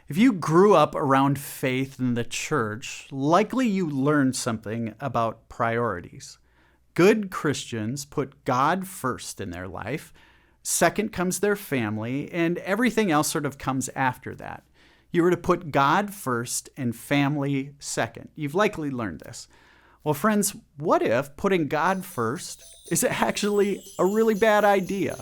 If you grew up around faith in the church, likely you learned something about priorities. Good Christians put God first in their life. Second comes their family, and everything else sort of comes after that. You were to put God first and family second. You've likely learned this. Well, friends, what if putting God first is actually a really bad idea?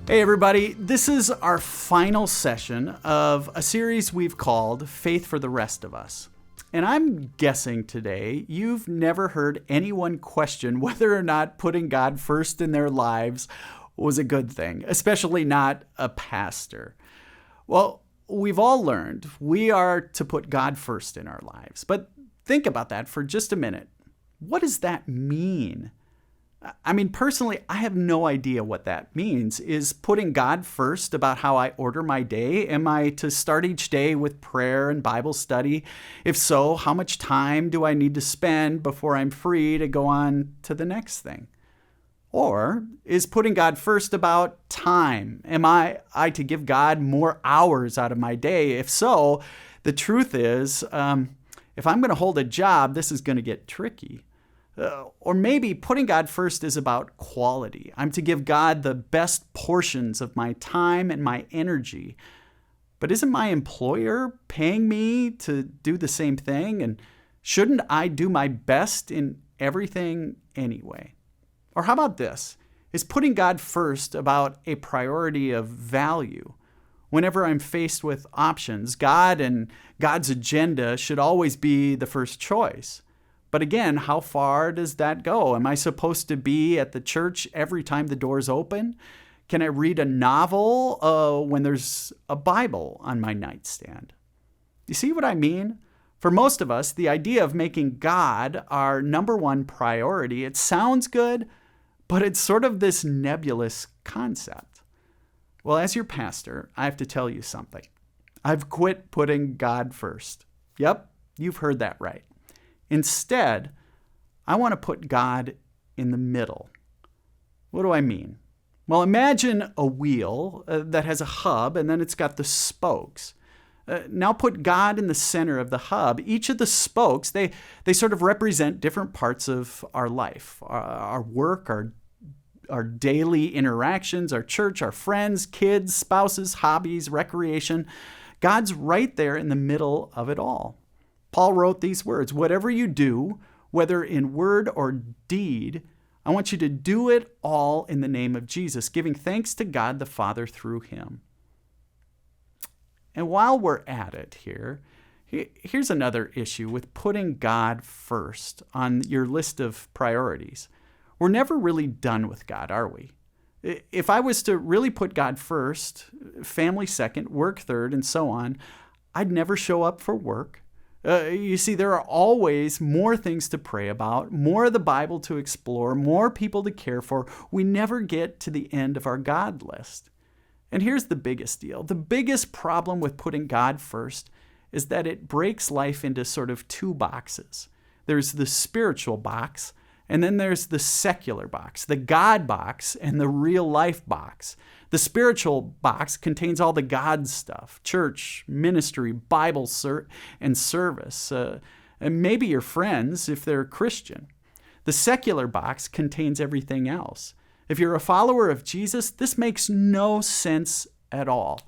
Hey everybody, this is our final session of a series we've called Faith for the Rest of Us. And I'm guessing today you've never heard anyone question whether or not putting God first in their lives was a good thing, especially not a pastor. Well, we've all learned we are to put God first in our lives. But think about that for just a minute. What does that mean? I mean, personally, I have no idea what that means. Is putting God first about how I order my day? Am I to start each day with prayer and Bible study? If so, how much time do I need to spend before I'm free to go on to the next thing? Or is putting God first about time? Am I to give God more hours out of my day? If so, the truth is, if I'm going to hold a job, this is going to get tricky. Or maybe putting God first is about quality. I'm to give God the best portions of my time and my energy. But isn't my employer paying me to do the same thing? And shouldn't I do my best in everything anyway? Or how about this? Is putting God first about a priority of value? Whenever I'm faced with options, God and God's agenda should always be the first choice. But again, how far does that go? Am I supposed to be at the church every time the doors open? Can I read a novel when there's a Bible on my nightstand? You see what I mean? For most of us, the idea of making God our number one priority, it sounds good, but it's sort of this nebulous concept. Well, as your pastor, I have to tell you something. I've quit putting God first. Yep, you've heard that right. Instead, I want to put God in the middle. What do I mean? Well, imagine a wheel that has a hub and then it's got the spokes. Now put God in the center of the hub. Each of the spokes, they sort of represent different parts of our life, our work, our daily interactions, our church, our friends, kids, spouses, hobbies, recreation. God's right there in the middle of it all. Paul wrote these words, "Whatever you do, whether in word or deed, I want you to do it all in the name of Jesus, giving thanks to God the Father through him." And while we're at it here's another issue with putting God first on your list of priorities. We're never really done with God, are we? If I was to really put God first, family second, work third, and so on, I'd never show up for work. You see, there are always more things to pray about, more of the Bible to explore, more people to care for. We never get to the end of our God list. And here's the biggest deal. The biggest problem with putting God first is that it breaks life into sort of two boxes. There's the spiritual box, and then there's the secular box, the God box, and the real life box. The spiritual box contains all the God stuff, church, ministry, Bible and service, and maybe your friends if they're Christian. The secular box contains everything else. If you're a follower of Jesus, this makes no sense at all.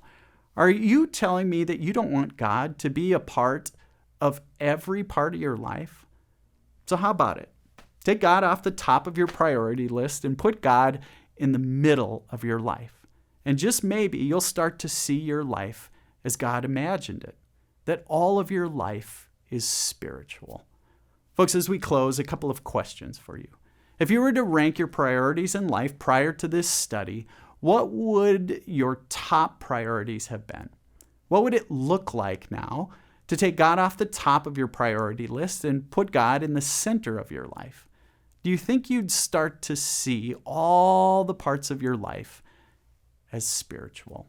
Are you telling me that you don't want God to be a part of every part of your life? So how about it? Take God off the top of your priority list and put God in the middle of your life. And just maybe you'll start to see your life as God imagined it, that all of your life is spiritual. Folks, as we close, a couple of questions for you. If you were to rank your priorities in life prior to this study, what would your top priorities have been? What would it look like now to take God off the top of your priority list and put God in the center of your life? Do you think you'd start to see all the parts of your life as spiritual?